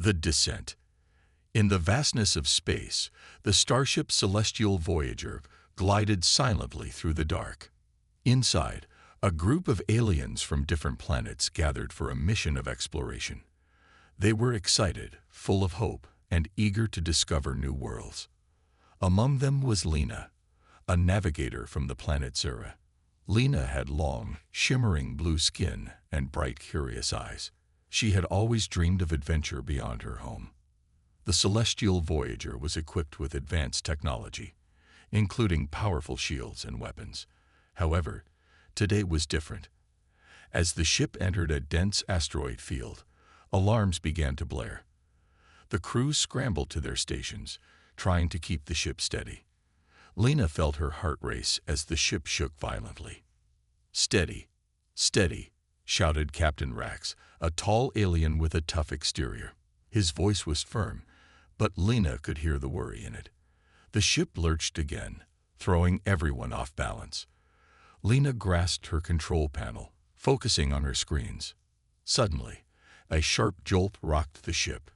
The descent. In the vastness of space, the starship Celestial Voyager glided silently through the dark. Inside, a group of aliens from different planets gathered for a mission of exploration. They were excited, full of hope, and eager to discover new worlds. Among them was Lena, a navigator from the planet Zura. Lena had long, shimmering blue skin and bright, curious eyes. She had always dreamed of adventure beyond her home. The Celestial Voyager was equipped with advanced technology, including powerful shields and weapons. However, today was different. As the ship entered a dense asteroid field, alarms began to blare. The crew scrambled to their stations, trying to keep the ship steady. Lena felt her heart race as the ship shook violently. "Steady, steady," shouted Captain Rax, a tall alien with a tough exterior. His voice was firm, but Lena could hear the worry in it. The ship lurched again, throwing everyone off balance. Lena grasped her control panel, focusing on her screens. Suddenly, a sharp jolt rocked the ship.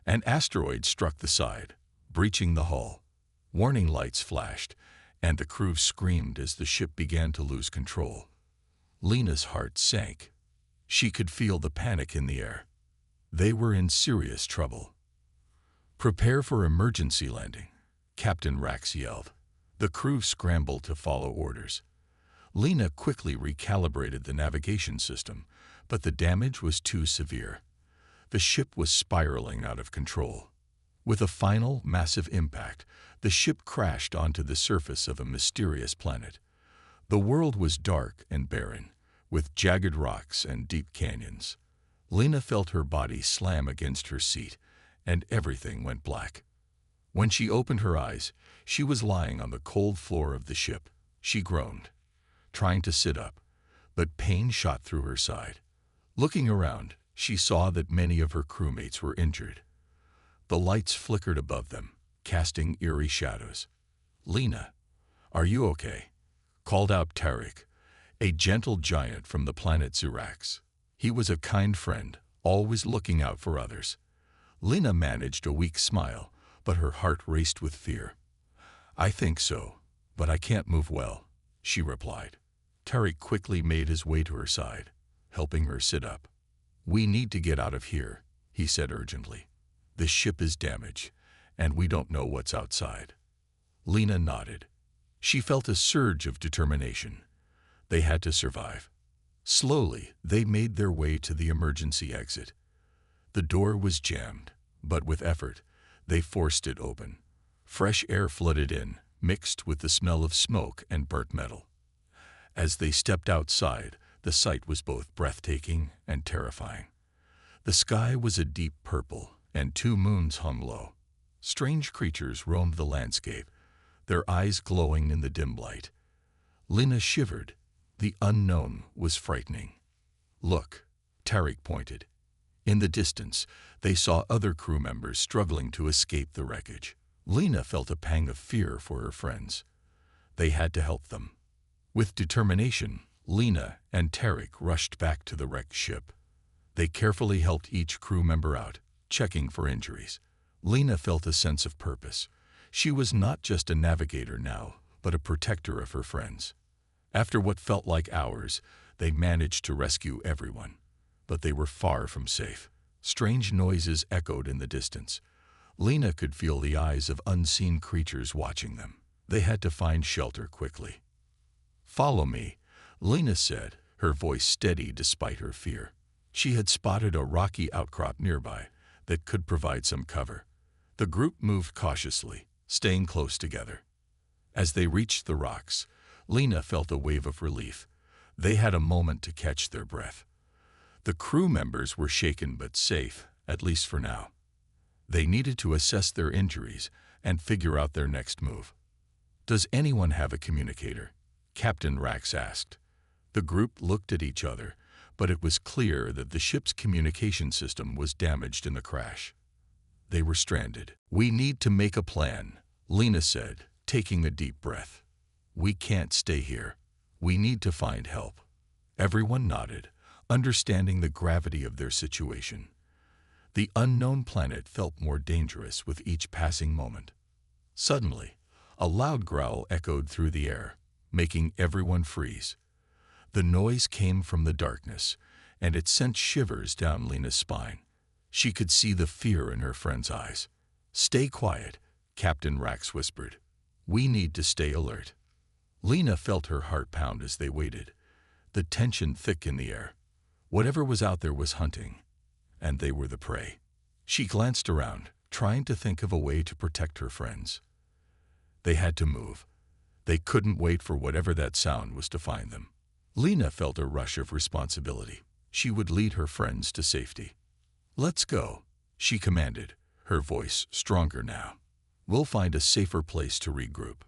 An asteroid struck the side, breaching the hull. Warning lights flashed, and the crew screamed as the ship began to lose control. Lena's heart sank. She could feel the panic in the air. They were in serious trouble. "Prepare for emergency landing," Captain Rax yelled. The crew scrambled to follow orders. Lena quickly recalibrated the navigation system, but the damage was too severe. The ship was spiraling out of control. With a final, massive impact, the ship crashed onto the surface of a mysterious planet. The world was dark and barren, with jagged rocks and deep canyons. Lena felt her body slam against her seat, and everything went black. When she opened her eyes, she was lying on the cold floor of the ship. She groaned, trying to sit up, but pain shot through her side. Looking around, she saw that many of her crewmates were injured. The lights flickered above them, casting eerie shadows. "Lena, are you okay?" called out Tariq, a gentle giant from the planet Zurax. He was a kind friend, always looking out for others. Lena managed a weak smile, but her heart raced with fear. "I think so, but I can't move well," she replied. Tariq quickly made his way to her side, helping her sit up. "We need to get out of here," he said urgently. "The ship is damaged, and we don't know what's outside." Lena nodded. She felt a surge of determination. They had to survive. Slowly, they made their way to the emergency exit. The door was jammed, but with effort, they forced it open. Fresh air flooded in, mixed with the smell of smoke and burnt metal. As they stepped outside, the sight was both breathtaking and terrifying. The sky was a deep purple, and 2 moons hung low. Strange creatures roamed the landscape, their eyes glowing in the dim light. Lena shivered. The unknown was frightening. "Look," Tariq pointed. In the distance, they saw other crew members struggling to escape the wreckage. Lena felt a pang of fear for her friends. They had to help them. With determination, Lena and Tariq rushed back to the wrecked ship. They carefully helped each crew member out, checking for injuries. Lena felt a sense of purpose. She was not just a navigator now, but a protector of her friends. After what felt like hours, they managed to rescue everyone. But they were far from safe. Strange noises echoed in the distance. Lena could feel the eyes of unseen creatures watching them. They had to find shelter quickly. "Follow me," Lena said, her voice steady despite her fear. She had spotted a rocky outcrop nearby that could provide some cover. The group moved cautiously, staying close together. As they reached the rocks, Lena felt a wave of relief. They had a moment to catch their breath. The crew members were shaken but safe, at least for now. They needed to assess their injuries and figure out their next move. "Does anyone have a communicator?" Captain Rax asked. The group looked at each other, but it was clear that the ship's communication system was damaged in the crash. They were stranded. "We need to make a plan," Lena said, taking a deep breath. "We can't stay here. We need to find help." Everyone nodded, understanding the gravity of their situation. The unknown planet felt more dangerous with each passing moment. Suddenly, a loud growl echoed through the air, making everyone freeze. The noise came from the darkness, and it sent shivers down Lena's spine. She could see the fear in her friend's eyes. "Stay quiet," Captain Rax whispered. "We need to stay alert." Lena felt her heart pound as they waited, the tension thick in the air. Whatever was out there was hunting, and they were the prey. She glanced around, trying to think of a way to protect her friends. They had to move. They couldn't wait for whatever that sound was to find them. Lena felt a rush of responsibility. She would lead her friends to safety. "Let's go," she commanded, her voice stronger now. "We'll find a safer place to regroup."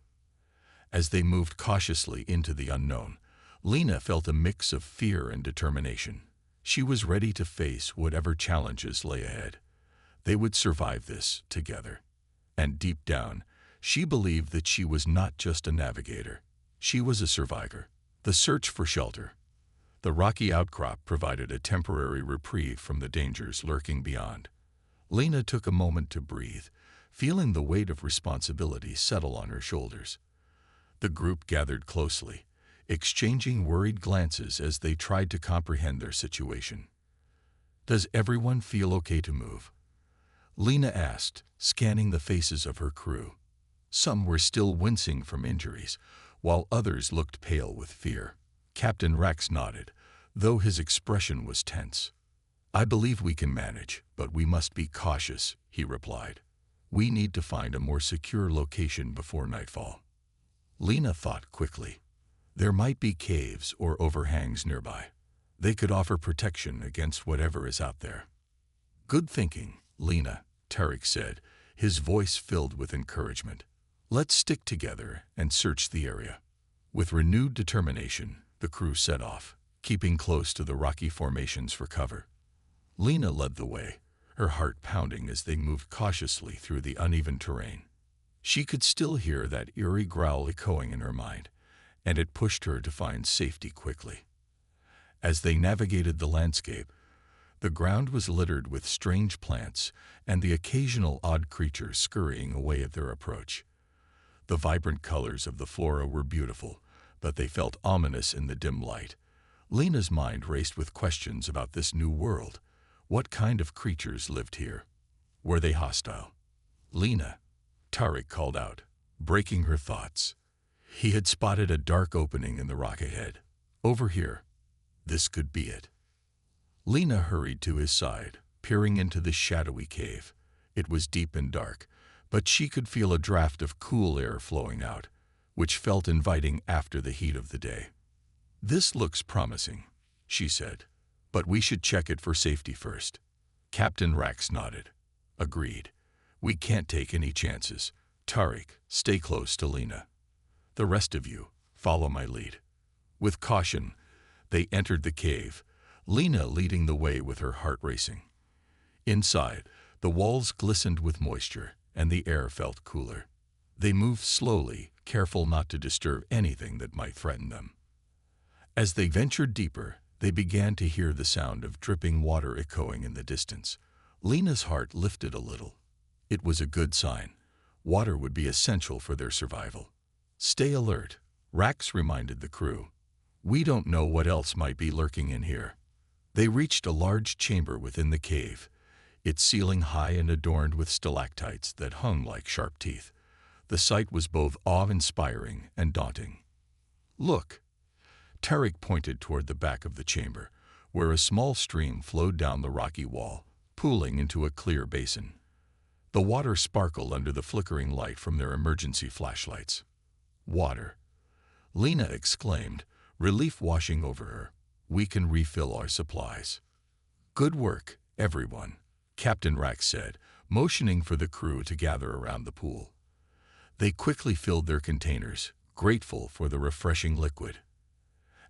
As they moved cautiously into the unknown, Lena felt a mix of fear and determination. She was ready to face whatever challenges lay ahead. They would survive this together. And deep down, she believed that she was not just a navigator. She was a survivor. The search for shelter. The rocky outcrop provided a temporary reprieve from the dangers lurking beyond. Lena took a moment to breathe, feeling the weight of responsibility settle on her shoulders. The group gathered closely, exchanging worried glances as they tried to comprehend their situation. "Does everyone feel okay to move?" Lena asked, scanning the faces of her crew. Some were still wincing from injuries, while others looked pale with fear. Captain Rax nodded, though his expression was tense. "I believe we can manage, but we must be cautious," he replied. "We need to find a more secure location before nightfall." Lena thought quickly. There might be caves or overhangs nearby. They could offer protection against whatever is out there. "Good thinking, Lena," Tarek said, his voice filled with encouragement. "Let's stick together and search the area." With renewed determination, the crew set off, keeping close to the rocky formations for cover. Lena led the way, her heart pounding as they moved cautiously through the uneven terrain. She could still hear that eerie growl echoing in her mind, and it pushed her to find safety quickly. As they navigated the landscape, the ground was littered with strange plants and the occasional odd creature scurrying away at their approach. The vibrant colors of the flora were beautiful, but they felt ominous in the dim light. Lena's mind raced with questions about this new world. What kind of creatures lived here? Were they hostile? "Lena," Tarek called out, breaking her thoughts. He had spotted a dark opening in the rock ahead. "Over here. This could be it." Lena hurried to his side, peering into the shadowy cave. It was deep and dark, but she could feel a draft of cool air flowing out, which felt inviting after the heat of the day. "This looks promising," she said, "but we should check it for safety first." Captain Rax nodded. "Agreed. We can't take any chances. Tarek, stay close to Lena. The rest of you, follow my lead." With caution, they entered the cave, Lena leading the way with her heart racing. Inside, the walls glistened with moisture, and the air felt cooler. They moved slowly, careful not to disturb anything that might threaten them. As they ventured deeper, they began to hear the sound of dripping water echoing in the distance. Lena's heart lifted a little. It was a good sign. Water would be essential for their survival. "Stay alert," Rax reminded the crew. "We don't know what else might be lurking in here." They reached a large chamber within the cave, its ceiling high and adorned with stalactites that hung like sharp teeth. The sight was both awe-inspiring and daunting. "Look!" Tarek pointed toward the back of the chamber, where a small stream flowed down the rocky wall, pooling into a clear basin. The water sparkled under the flickering light from their emergency flashlights. "Water!" Lena exclaimed, relief washing over her. "We can refill our supplies." "Good work, everyone," Captain Rax said, motioning for the crew to gather around the pool. They quickly filled their containers, grateful for the refreshing liquid.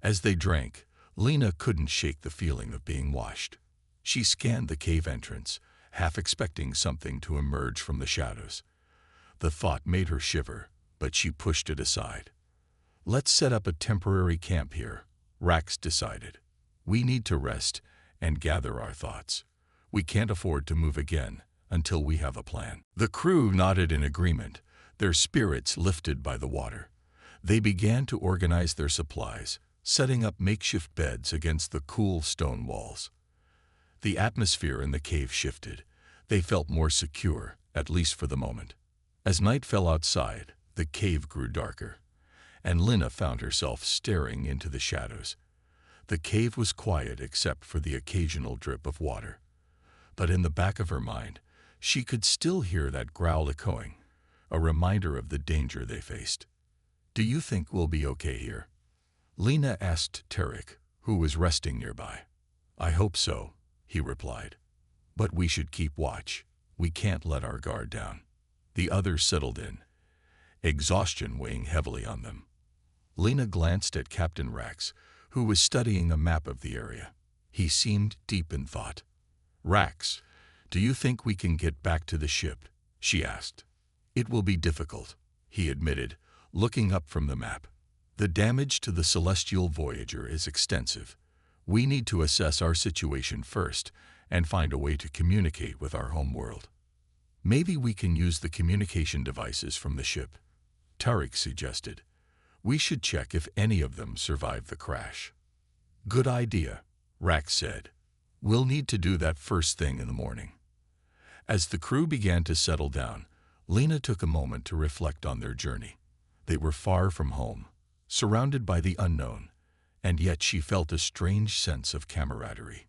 As they drank, Lena couldn't shake the feeling of being washed. She scanned the cave entrance, half expecting something to emerge from the shadows. The thought made her shiver, but she pushed it aside. "Let's set up a temporary camp here," Rax decided. "We need to rest and gather our thoughts. We can't afford to move again until we have a plan." The crew nodded in agreement, their spirits lifted by the water. They began to organize their supplies, setting up makeshift beds against the cool stone walls. The atmosphere in the cave shifted. They felt more secure, at least for the moment. As night fell outside, the cave grew darker, and Lina found herself staring into the shadows. The cave was quiet except for the occasional drip of water. But in the back of her mind, she could still hear that growl echoing, a reminder of the danger they faced. "Do you think we'll be okay here?" Lina asked Tarek, who was resting nearby. "I hope so," he replied. "But we should keep watch. We can't let our guard down." The others settled in, exhaustion weighing heavily on them. Lina glanced at Captain Rax, who was studying a map of the area. He seemed deep in thought. "Rax, do you think we can get back to the ship?" she asked. "It will be difficult," he admitted, looking up from the map. "The damage to the celestial Voyager is extensive. We need to assess our situation first and find a way to communicate with our home world. Maybe we can use the communication devices from the ship," Tarek suggested. "We should check if any of them survived the crash." "Good idea," Rax said. "We'll need to do that first thing in the morning." As the crew began to settle down, Lina took a moment to reflect on their journey. They were far from home, surrounded by the unknown, and yet she felt a strange sense of camaraderie.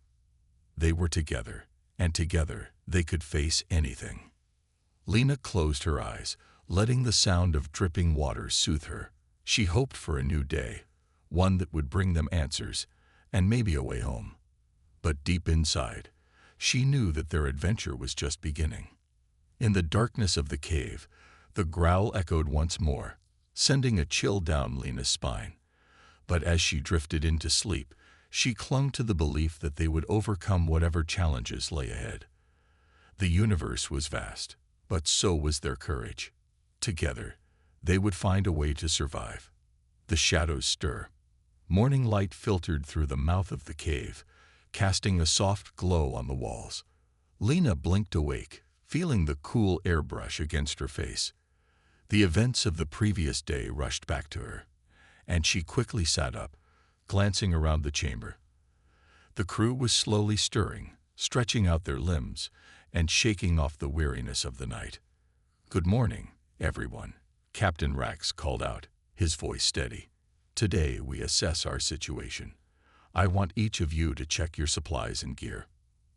They were together, and together they could face anything. Lina closed her eyes, letting the sound of dripping water soothe her. She hoped for a new day, one that would bring them answers, and maybe a way home. But deep inside, she knew that their adventure was just beginning. In the darkness of the cave, the growl echoed once more, sending a chill down Lina's spine. But as she drifted into sleep, she clung to the belief that they would overcome whatever challenges lay ahead. The universe was vast, but so was their courage. Together, they would find a way to survive. The shadows stir. Morning light filtered through the mouth of the cave, casting a soft glow on the walls. Lina blinked awake, feeling the cool airbrush against her face. The events of the previous day rushed back to her, and she quickly sat up, glancing around the chamber. The crew was slowly stirring, stretching out their limbs, and shaking off the weariness of the night. "Good morning, everyone," Captain Rax called out, his voice steady. "Today we assess our situation. I want each of you to check your supplies and gear.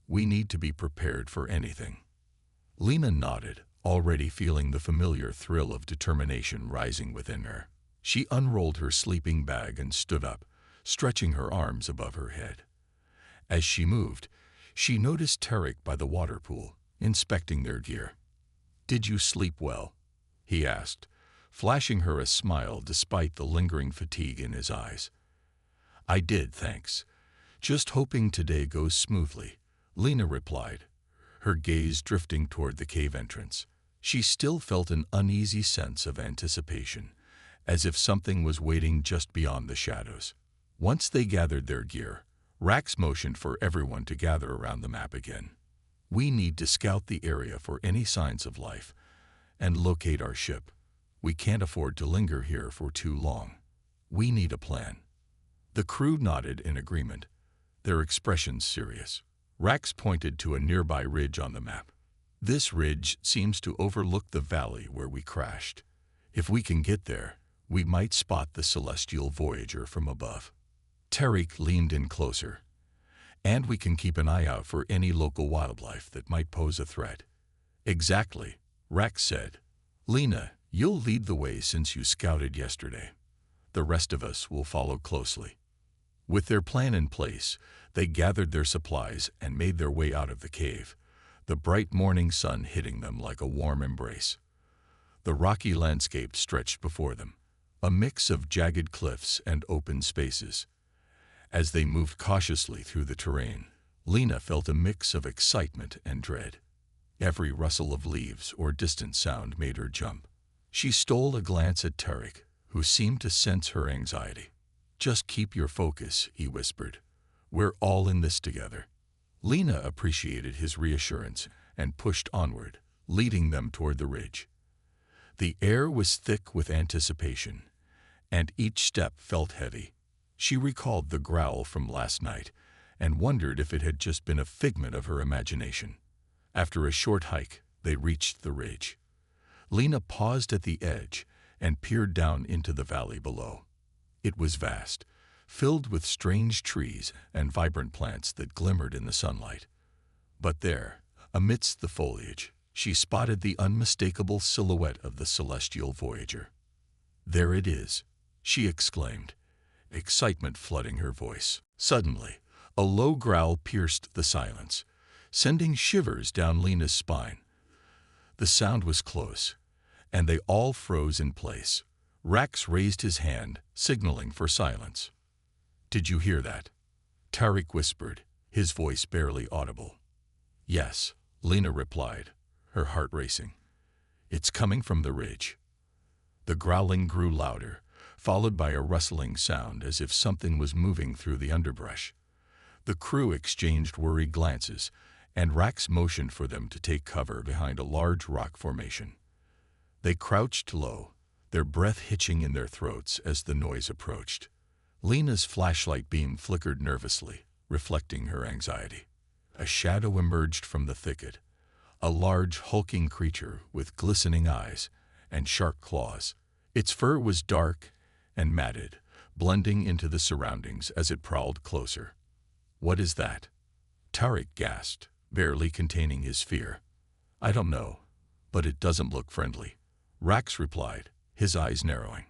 We need to be prepared for anything." Lina nodded, already feeling the familiar thrill of determination rising within her. She unrolled her sleeping bag and stood up, stretching her arms above her head. As she moved, she noticed Tarek by the water pool, inspecting their gear. "Did you sleep well?" he asked, flashing her a smile despite the lingering fatigue in his eyes. "I did, thanks. Just hoping today goes smoothly," Lina replied, her gaze drifting toward the cave entrance. She still felt an uneasy sense of anticipation, as if something was waiting just beyond the shadows. Once they gathered their gear, Rax motioned for everyone to gather around the map again. "We need to scout the area for any signs of life and locate our ship. We can't afford to linger here for too long. We need a plan." The crew nodded in agreement, their expressions serious. Rax pointed to a nearby ridge on the map. "This ridge seems to overlook the valley where we crashed. If we can get there, we might spot the celestial Voyager from above." Tarek leaned in closer. "And we can keep an eye out for any local wildlife that might pose a threat." "Exactly," Rax said. "Lina, you'll lead the way since you scouted yesterday. The rest of us will follow closely." With their plan in place, they gathered their supplies and made their way out of the cave, the bright morning sun hitting them like a warm embrace. The rocky landscape stretched before them, a mix of jagged cliffs and open spaces. As they moved cautiously through the terrain, Lina felt a mix of excitement and dread. Every rustle of leaves or distant sound made her jump. She stole a glance at Tarek, who seemed to sense her anxiety. "Just keep your focus," he whispered. "We're all in this together." Lena appreciated his reassurance and pushed onward, leading them toward the ridge. The air was thick with anticipation, and each step felt heavy. She recalled the growl from last night and wondered if it had just been a figment of her imagination. After a short hike, they reached the ridge. Lena paused at the edge and peered down into the valley below. It was vast, filled with strange trees and vibrant plants that glimmered in the sunlight. But there, amidst the foliage, she spotted the unmistakable silhouette of the celestial voyager. "There it is," she exclaimed, excitement flooding her voice. Suddenly, a low growl pierced the silence, sending shivers down Lena's spine. The sound was close, and they all froze in place. Rax raised his hand, signaling for silence. "Did you hear that?" Tariq whispered, his voice barely audible. "Yes," Lena replied, her heart racing. "It's coming from the ridge." The growling grew louder, followed by a rustling sound as if something was moving through the underbrush. The crew exchanged worried glances, and Rax motioned for them to take cover behind a large rock formation. They crouched low, their breath hitching in their throats as the noise approached. Lena's flashlight beam flickered nervously, reflecting her anxiety. A shadow emerged from the thicket, a large, hulking creature with glistening eyes and sharp claws. Its fur was dark and matted, blending into the surroundings as it prowled closer. "What is that?" Tariq gasped, barely containing his fear. "I don't know, but it doesn't look friendly," Rax replied, his eyes narrowing.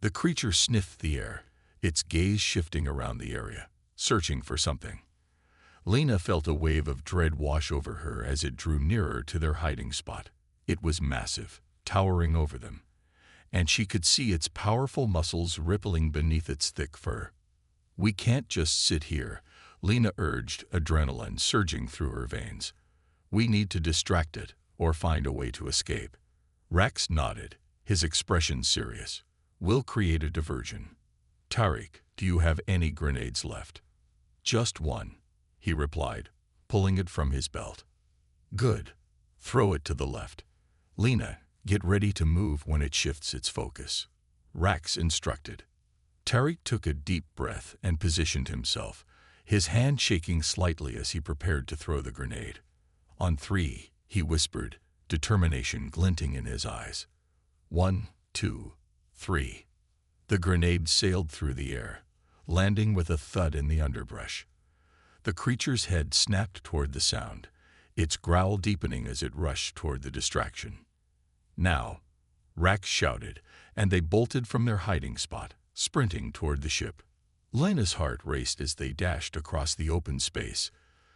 The creature sniffed the air, its gaze shifting around the area, searching for something. Lena felt a wave of dread wash over her as it drew nearer to their hiding spot. It was massive, towering over them, and she could see its powerful muscles rippling beneath its thick fur. "We can't just sit here," Lena urged, adrenaline surging through her veins. "We need to distract it or find a way to escape." Rax nodded, his expression serious. "We'll create a diversion." "Tariq, do you have any grenades left?" "Just one," he replied, pulling it from his belt. "Good. Throw it to the left. Lena, get ready to move when it shifts its focus," Rax instructed. Tariq took a deep breath and positioned himself, his hand shaking slightly as he prepared to throw the grenade. "On three," he whispered, determination glinting in his eyes. 1, 2, 3. The grenade sailed through the air, landing with a thud in the underbrush. The creature's head snapped toward the sound, its growl deepening as it rushed toward the distraction. "Now!" Rax shouted, and they bolted from their hiding spot, sprinting toward the ship. Lena's heart raced as they dashed across the open space,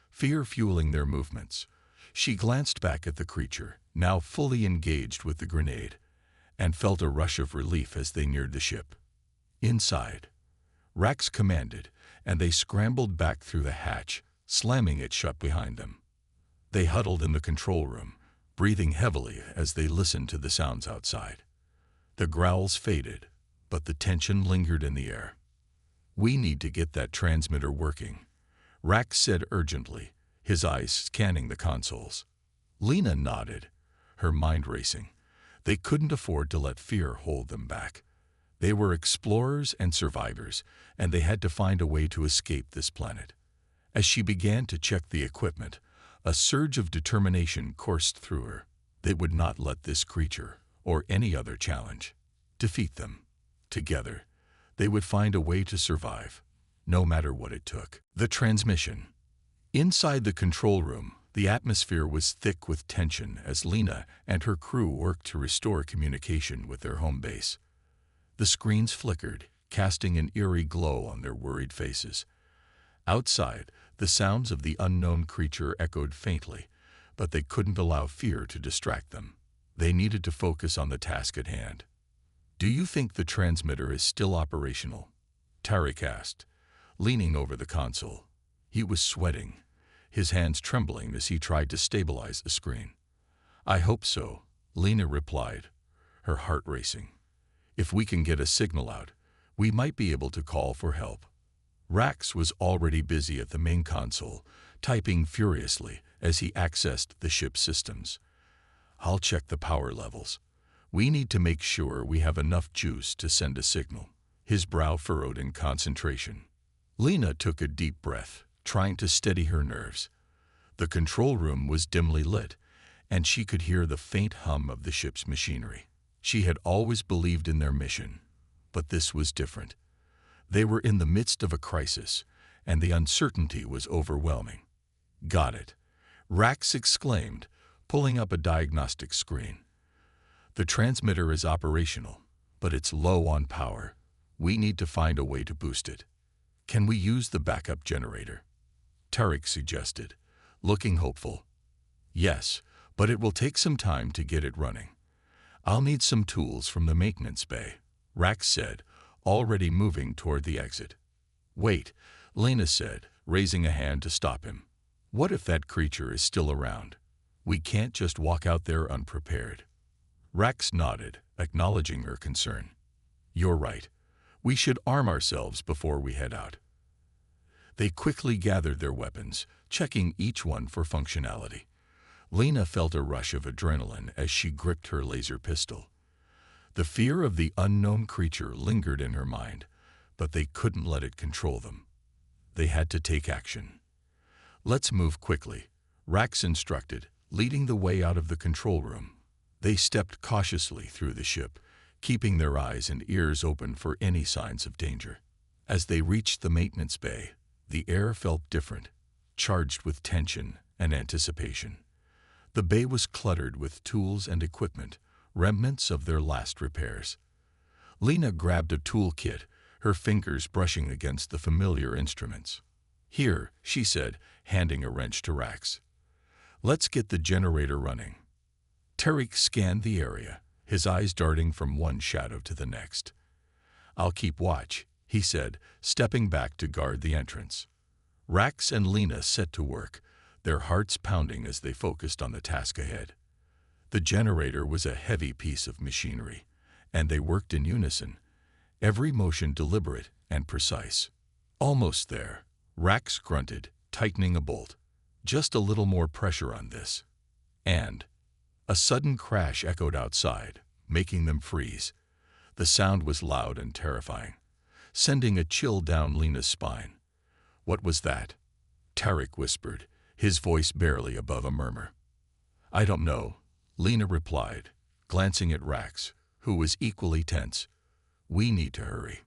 fear fueling their movements. She glanced back at the creature, now fully engaged with the grenade, and felt a rush of relief as they neared the ship. "Inside," Rax commanded, and they scrambled back through the hatch, slamming it shut behind them. They huddled in the control room, breathing heavily as they listened to the sounds outside. The growls faded, but the tension lingered in the air. "We need to get that transmitter working," Rax said urgently, his eyes scanning the consoles. Lena nodded, her mind racing. They couldn't afford to let fear hold them back. They were explorers and survivors, and they had to find a way to escape this planet. As she began to check the equipment, a surge of determination coursed through her. They would not let this creature, or any other challenge, defeat them. Together, they would find a way to survive, no matter what it took. The transmission. Inside the control room, the atmosphere was thick with tension as Lena and her crew worked to restore communication with their home base. The screens flickered, casting an eerie glow on their worried faces. Outside, the sounds of the unknown creature echoed faintly, but they couldn't allow fear to distract them. They needed to focus on the task at hand. "Do you think the transmitter is still operational?" Tariq asked, leaning over the console. He was sweating, his hands trembling as he tried to stabilize the screen. "I hope so," Lena replied, her heart racing. "If we can get a signal out, we might be able to call for help." Rax was already busy at the main console, typing furiously as he accessed the ship's systems. "I'll check the power levels. We need to make sure we have enough juice to send a signal." His brow furrowed in concentration. Lena took a deep breath, trying to steady her nerves. The control room was dimly lit, and she could hear the faint hum of the ship's machinery. She had always believed in their mission, but this was different. They were in the midst of a crisis, and the uncertainty was overwhelming. "Got it," Rax exclaimed, pulling up a diagnostic screen. "The transmitter is operational, but it's low on power. We need to find a way to boost it." "Can we use the backup generator?" Tarek suggested, looking hopeful. "Yes, but it will take some time to get it running. I'll need some tools from the maintenance bay," Rax said, already moving toward the exit. "Wait," Lena said, raising a hand to stop him. "What if that creature is still around? We can't just walk out there unprepared." Rax nodded, acknowledging her concern. "You're right. We should arm ourselves before we head out." They quickly gathered their weapons, checking each one for functionality. Lena felt a rush of adrenaline as she gripped her laser pistol. The fear of the unknown creature lingered in her mind, but they couldn't let it control them. They had to take action. "Let's move quickly," Rax instructed, leading the way out of the control room. They stepped cautiously through the ship, keeping their eyes and ears open for any signs of danger. As they reached the maintenance bay, the air felt different, charged with tension and anticipation. The bay was cluttered with tools and equipment, remnants of their last repairs. Lena grabbed a toolkit, her fingers brushing against the familiar instruments. "Here," she said, handing a wrench to Rax. "Let's get the generator running." Tarek scanned the area, his eyes darting from one shadow to the next. "I'll keep watch," he said, stepping back to guard the entrance. Rax and Lena set to work, their hearts pounding as they focused on the task ahead. The generator was a heavy piece of machinery, and they worked in unison, every motion deliberate and precise. "Almost there," Rax grunted, tightening a bolt. "Just a little more pressure on this." And a sudden crash echoed outside, making them freeze. The sound was loud and terrifying, sending a chill down Lena's spine. "What was that?" Tarek whispered, his voice barely above a murmur. "I don't know," Lena replied, glancing at Rax, who was equally tense. "We need to hurry."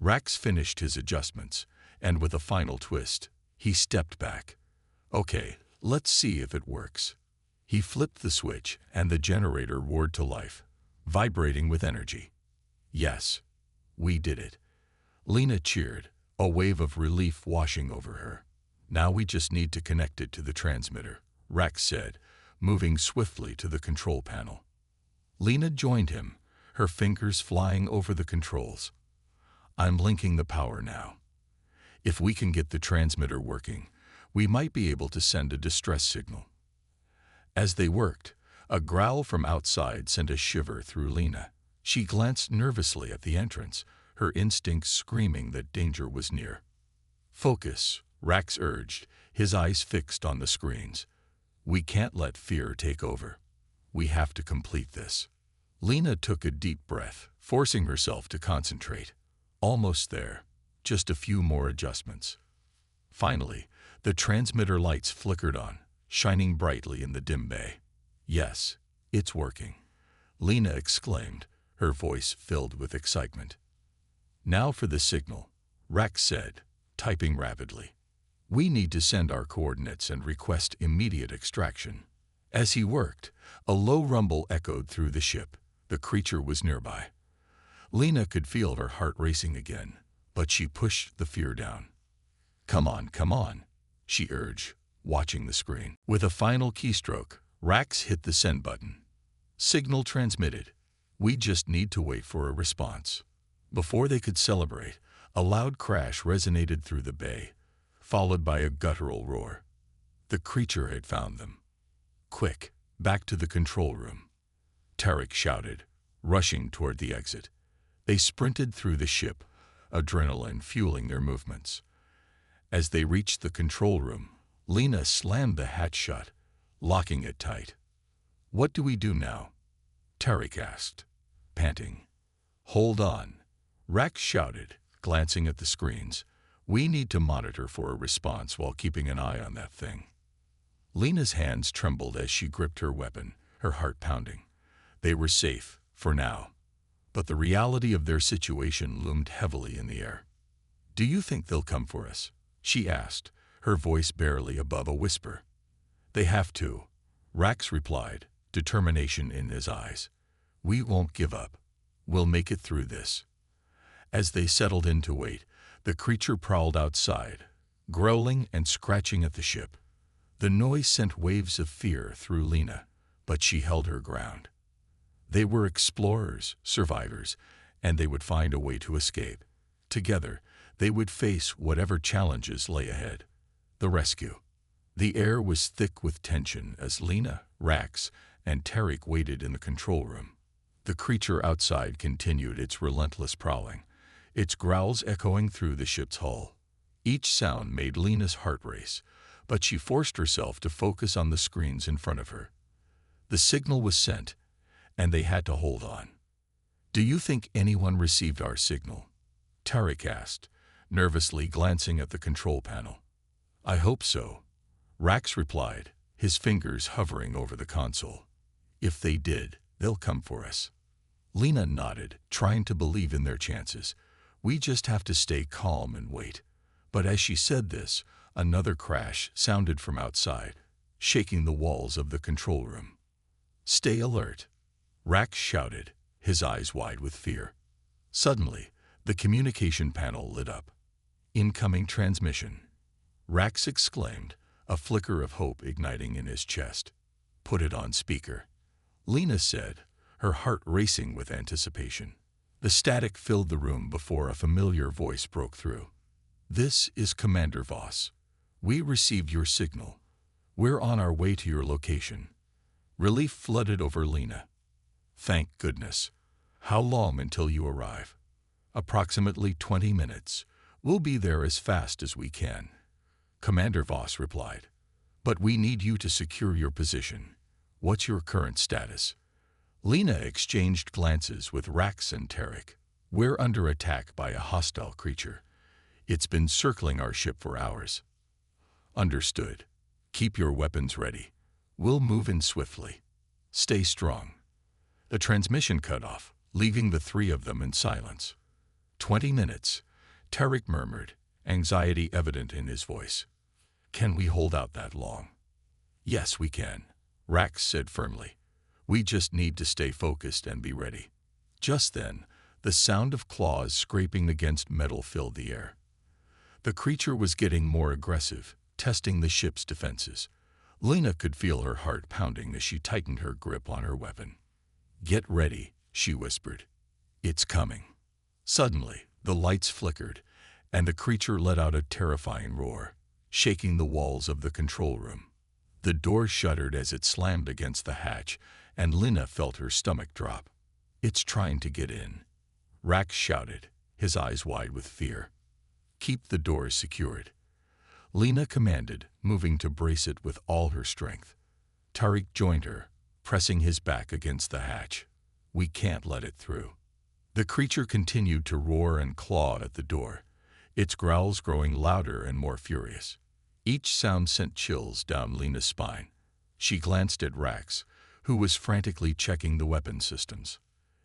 Rax finished his adjustments, and with a final twist, he stepped back. "Okay, let's see if it works." He flipped the switch, and the generator roared to life, vibrating with energy. "Yes, we did it." Lena cheered, a wave of relief washing over her. "Now we just need to connect it to the transmitter," Rax said, moving swiftly to the control panel. Lena joined him, her fingers flying over the controls. "I'm linking the power now. If we can get the transmitter working, we might be able to send a distress signal." As they worked, a growl from outside sent a shiver through Lena. She glanced nervously at the entrance, her instincts screaming that danger was near. "Focus," Rax urged, his eyes fixed on the screens. "We can't let fear take over. We have to complete this." Lena took a deep breath, forcing herself to concentrate. Almost there, just a few more adjustments. Finally, the transmitter lights flickered on, shining brightly in the dim bay. "Yes, it's working," Lena exclaimed, her voice filled with excitement. "Now for the signal," Rax said, typing rapidly. "We need to send our coordinates and request immediate extraction." As he worked, a low rumble echoed through the ship. The creature was nearby. Lena could feel her heart racing again, but she pushed the fear down. Come on," she urged, watching the screen. With a final keystroke, Rax hit the send button. Signal transmitted. We just need to wait for a response. Before they could celebrate, a loud crash resonated through the bay, followed by a guttural roar. The creature had found them. "Quick, back to the control room," Tarek shouted, rushing toward the exit. They sprinted through the ship, adrenaline fueling their movements. As they reached the control room, Lena slammed the hatch shut, locking it tight. "What do we do now?" Tarek asked, panting. "Hold on," Rax shouted, glancing at the screens. "We need to monitor for a response while keeping an eye on that thing." Lena's hands trembled as she gripped her weapon, her heart pounding. They were safe, for now. But the reality of their situation loomed heavily in the air. "Do you think they'll come for us?" she asked, her voice barely above a whisper. "They have to," Rax replied, determination in his eyes. "We won't give up. We'll make it through this." As they settled in to wait, the creature prowled outside, growling and scratching at the ship. The noise sent waves of fear through Lena, but she held her ground. They were explorers, survivors, and they would find a way to escape. Together, they would face whatever challenges lay ahead. The rescue. The air was thick with tension as Lena, Rax, and Tarek waited in the control room. The creature outside continued its relentless prowling, its growls echoing through the ship's hull. Each sound made Lena's heart race, but she forced herself to focus on the screens in front of her. The signal was sent, and they had to hold on. "Do you think anyone received our signal?" Tarek asked, nervously glancing at the control panel. "I hope so," Rax replied, his fingers hovering over the console. "If they did, they'll come for us." Lena nodded, trying to believe in their chances. "We just have to stay calm and wait." But as she said this, another crash sounded from outside, shaking the walls of the control room. "Stay alert," Rax shouted, his eyes wide with fear. Suddenly, the communication panel lit up. "Incoming transmission," Rax exclaimed, a flicker of hope igniting in his chest. "Put it on speaker," Lena said, her heart racing with anticipation. The static filled the room before a familiar voice broke through. "This is Commander Voss. We received your signal. We're on our way to your location." Relief flooded over Lena. "Thank goodness. How long until you arrive?" "Approximately 20 minutes. We'll be there as fast as we can," Commander Voss replied. "But we need you to secure your position. What's your current status?" Lena exchanged glances with Rax and Tarek. "We're under attack by a hostile creature. It's been circling our ship for hours." "Understood. Keep your weapons ready. We'll move in swiftly. Stay strong." The transmission cut off, leaving the three of them in silence. 20 minutes, Tarek murmured, anxiety evident in his voice. "Can we hold out that long?" "Yes, we can," Rax said firmly. "We just need to stay focused and be ready." Just then, the sound of claws scraping against metal filled the air. The creature was getting more aggressive, testing the ship's defenses. Lena could feel her heart pounding as she tightened her grip on her weapon. "Get ready," she whispered. "It's coming." Suddenly, the lights flickered, and the creature let out a terrifying roar, shaking the walls of the control room. The door shuddered as it slammed against the hatch, and Lena felt her stomach drop. "It's trying to get in," Rax shouted, his eyes wide with fear. "Keep the doors secured," Lena commanded, moving to brace it with all her strength. Tarek joined her, pressing his back against the hatch. "We can't let it through." The creature continued to roar and claw at the door, its growls growing louder and more furious. Each sound sent chills down Lena's spine. She glanced at Rax, who was frantically checking the weapon systems.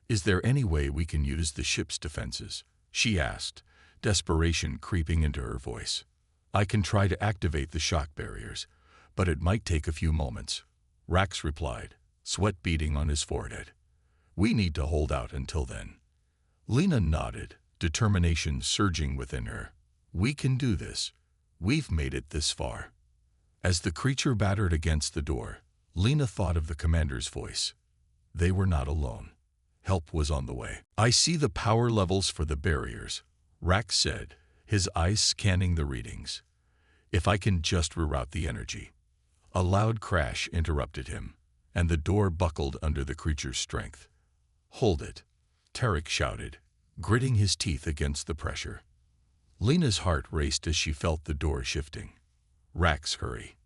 "Is there any way we can use the ship's defenses?" she asked, desperation creeping into her voice. "I can try to activate the shock barriers, but it might take a few moments," Rax replied, sweat beading on his forehead. "We need to hold out until then." Lena nodded, determination surging within her. "We can do this. We've made it this far." As the creature battered against the door, Lena thought of the commander's voice. They were not alone. Help was on the way. "I see the power levels for the barriers," Rax said, his eyes scanning the readings. "If I can just reroute the energy." A loud crash interrupted him, and the door buckled under the creature's strength. "Hold it," Tarek shouted, gritting his teeth against the pressure. Lena's heart raced as she felt the door shifting. Rax, hurry.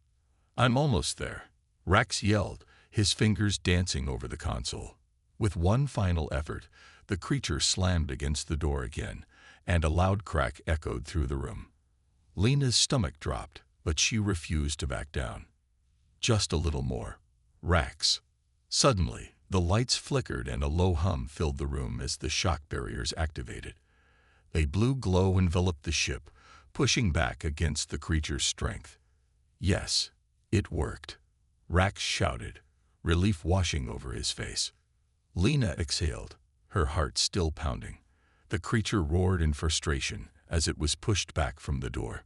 I'm almost there. Rax yelled, his fingers dancing over the console. With one final effort, the creature slammed against the door again, and a loud crack echoed through the room. Lena's stomach dropped, but she refused to back down. Just a little more. Rax. Suddenly, the lights flickered and a low hum filled the room as the shock barriers activated. A blue glow enveloped the ship, pushing back against the creature's strength. Yes, it worked. Rax shouted, relief washing over his face. Lena exhaled, her heart still pounding. The creature roared in frustration as it was pushed back from the door.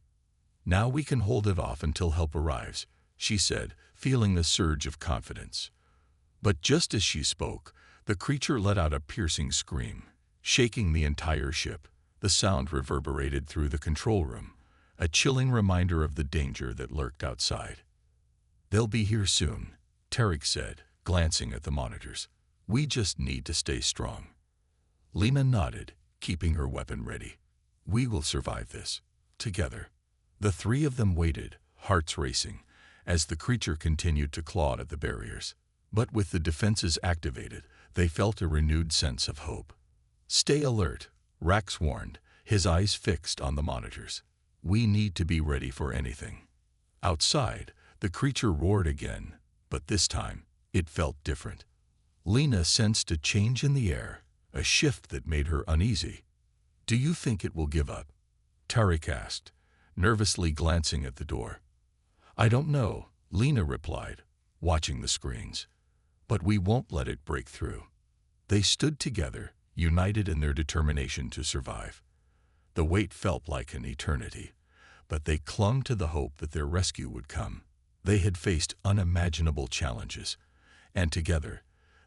Now we can hold it off until help arrives, she said, feeling the surge of confidence. But just as she spoke, the creature let out a piercing scream, shaking the entire ship. The sound reverberated through the control room, a chilling reminder of the danger that lurked outside. They'll be here soon, Tarek said, glancing at the monitors. We just need to stay strong. Lena nodded, keeping her weapon ready. We will survive this, together. The three of them waited, hearts racing, as the creature continued to claw at the barriers. But with the defenses activated, they felt a renewed sense of hope. Stay alert, Rax warned, his eyes fixed on the monitors. We need to be ready for anything. Outside, the creature roared again, but this time, it felt different. Lena sensed a change in the air, a shift that made her uneasy. Do you think it will give up? Tarek asked, nervously glancing at the door. I don't know, Lena replied, watching the screens. But we won't let it break through. They stood together, united in their determination to survive. The wait felt like an eternity, but they clung to the hope that their rescue would come. They had faced unimaginable challenges, and together,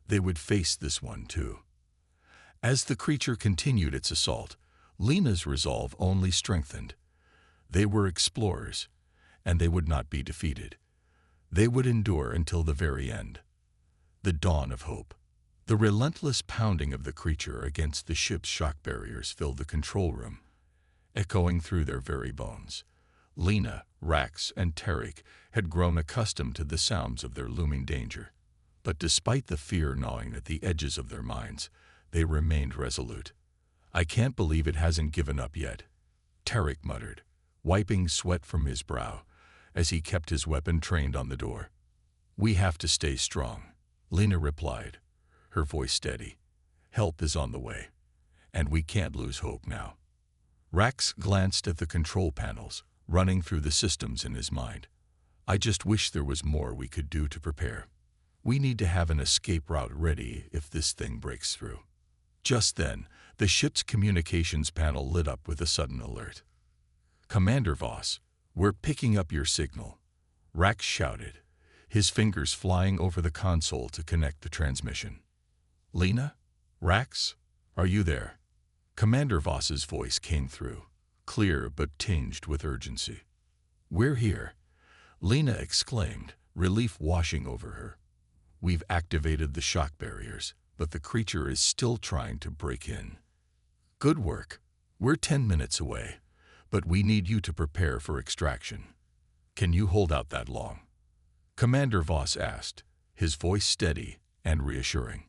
they would face this one too. As the creature continued its assault, Lena's resolve only strengthened. They were explorers, and they would not be defeated. They would endure until the very end. The dawn of hope. The relentless pounding of the creature against the ship's shock barriers filled the control room, echoing through their very bones. Lena, Rax, and Tarek had grown accustomed to the sounds of their looming danger. But despite the fear gnawing at the edges of their minds, they remained resolute. I can't believe it hasn't given up yet, Tarek muttered, wiping sweat from his brow as he kept his weapon trained on the door. We have to stay strong, Lena replied, her voice steady. Help is on the way, and we can't lose hope now. Rax glanced at the control panels, running through the systems in his mind. I just wish there was more we could do to prepare. We need to have an escape route ready if this thing breaks through. Just then, the ship's communications panel lit up with a sudden alert. Commander Voss, we're picking up your signal, Rax shouted, his fingers flying over the console to connect the transmission. Lena? Rax? Are you there? Commander Voss's voice came through, clear but tinged with urgency. We're here, Lena exclaimed, relief washing over her. We've activated the shock barriers, but the creature is still trying to break in. Good work. We're 10 minutes away, but we need you to prepare for extraction. Can you hold out that long? Commander Voss asked, his voice steady and reassuring.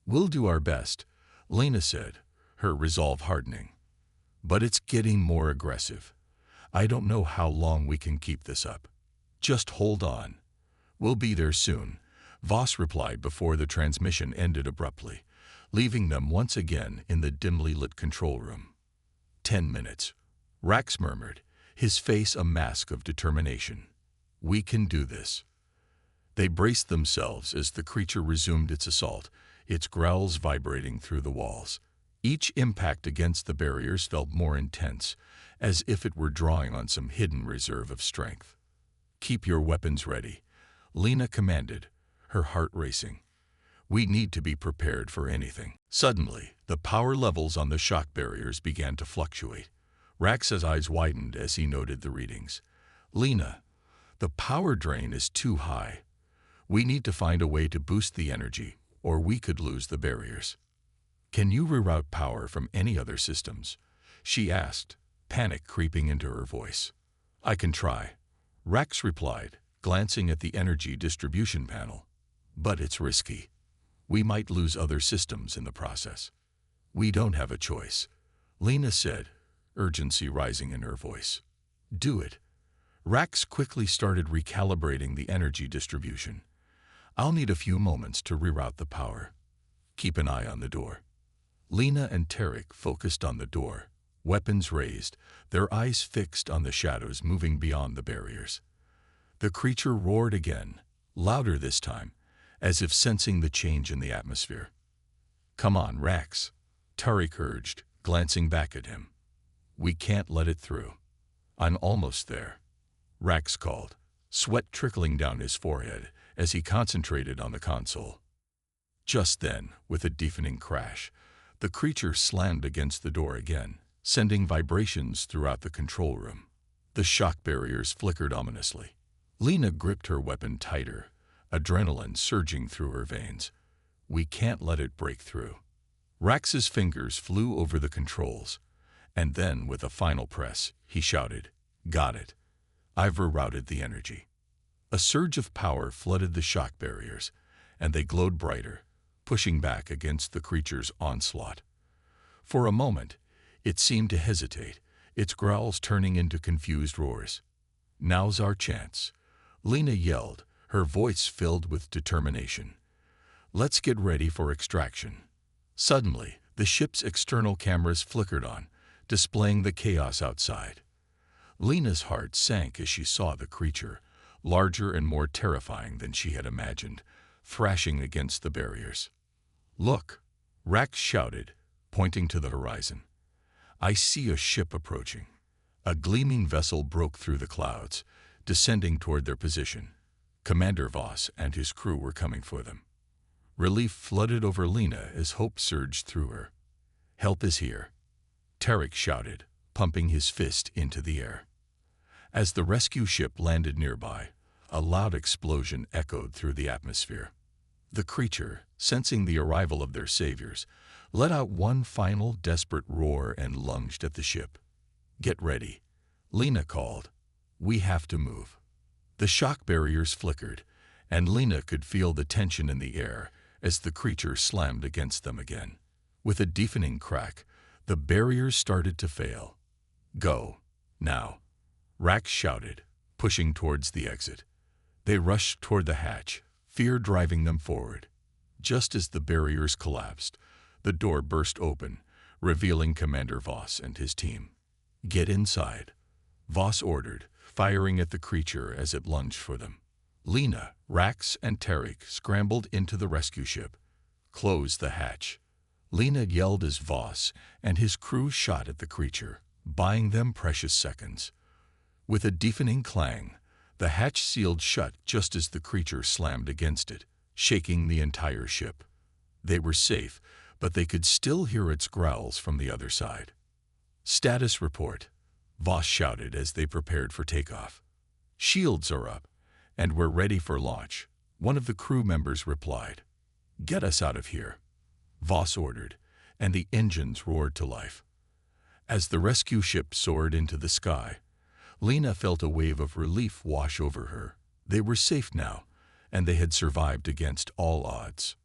We'll do our best, Lena said, her resolve hardening. But it's getting more aggressive. I don't know how long we can keep this up. Just hold on. We'll be there soon, Voss replied before the transmission ended abruptly, leaving them once again in the dimly lit control room. 10 minutes, Rax murmured, his face a mask of determination. We can do this. They braced themselves as the creature resumed its assault, its growls vibrating through the walls. Each impact against the barriers felt more intense, as if it were drawing on some hidden reserve of strength. Keep your weapons ready, Lena commanded, her heart racing. We need to be prepared for anything. Suddenly, the power levels on the shock barriers began to fluctuate. Rax's eyes widened as he noted the readings. Lena, the power drain is too high. We need to find a way to boost the energy, or we could lose the barriers. Can you reroute power from any other systems? She asked, panic creeping into her voice. I can try, Rex replied, glancing at the energy distribution panel. But it's risky. We might lose other systems in the process. We don't have a choice, Lena said, urgency rising in her voice. Do it. Rex quickly started recalibrating the energy distribution. I'll need a few moments to reroute the power. Keep an eye on the door. Lena and Tarek focused on the door, weapons raised, their eyes fixed on the shadows moving beyond the barriers. The creature roared again, louder this time, as if sensing the change in the atmosphere. Come on, Rex, Tarek urged, glancing back at him. We can't let it through. I'm almost there, Rex called, sweat trickling down his forehead as he concentrated on the console. Just then, with a deafening crash, the creature slammed against the door again, sending vibrations throughout the control room. The shock barriers flickered ominously. Lena gripped her weapon tighter, adrenaline surging through her veins. We can't let it break through. Rex's fingers flew over the controls, and then, with a final press, he shouted, Got it. I've rerouted the energy. A surge of power flooded the shock barriers, and they glowed brighter, pushing back against the creature's onslaught. For a moment, it seemed to hesitate, its growls turning into confused roars. Now's our chance, Lena yelled, her voice filled with determination. Let's get ready for extraction. Suddenly, the ship's external cameras flickered on, displaying the chaos outside. Lena's heart sank as she saw the creature, larger and more terrifying than she had imagined, thrashing against the barriers. Look, Rex shouted, pointing to the horizon. I see a ship approaching. A gleaming vessel broke through the clouds, descending toward their position. Commander Voss and his crew were coming for them. Relief flooded over Lena as hope surged through her. Help is here, Tarek shouted, pumping his fist into the air. As the rescue ship landed nearby, a loud explosion echoed through the atmosphere. The creature, sensing the arrival of their saviors, let out one final desperate roar and lunged at the ship. Get ready, Lena called. We have to move. The shock barriers flickered, and Lena could feel the tension in the air as the creature slammed against them again. With a deafening crack, the barriers started to fail. Go, now, Rex shouted, pushing towards the exit. They rushed toward the hatch, fear driving them forward. Just as the barriers collapsed, the door burst open, revealing Commander Voss and his team. Get inside, Voss ordered, firing at the creature as it lunged for them. Lena, Rex, and Tarek scrambled into the rescue ship. Close the hatch, Lena yelled as Voss and his crew shot at the creature, buying them precious seconds. With a deafening clang, the hatch sealed shut just as the creature slammed against it, shaking the entire ship. They were safe, but they could still hear its growls from the other side. Status report, Voss shouted as they prepared for takeoff. Shields are up, and we're ready for launch, one of the crew members replied. Get us out of here, Voss ordered, and the engines roared to life. As the rescue ship soared into the sky, Lena felt a wave of relief wash over her. They were safe now, and they had survived against all odds.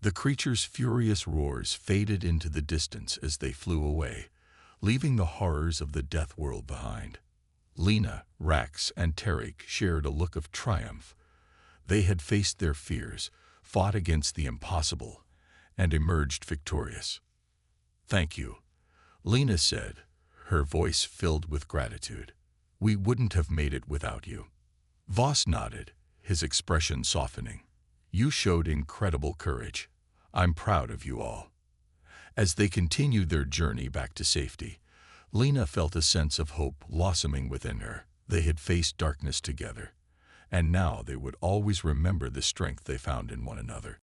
The creature's furious roars faded into the distance as they flew away, leaving the horrors of the death world behind. Lena, Rex, and Tarek shared a look of triumph. They had faced their fears, fought against the impossible, and emerged victorious. Thank you, Lena said, her voice filled with gratitude. We wouldn't have made it without you. Voss nodded, his expression softening. You showed incredible courage. I'm proud of you all. As they continued their journey back to safety, Lena felt a sense of hope blossoming within her. They had faced darkness together, and now they would always remember the strength they found in one another.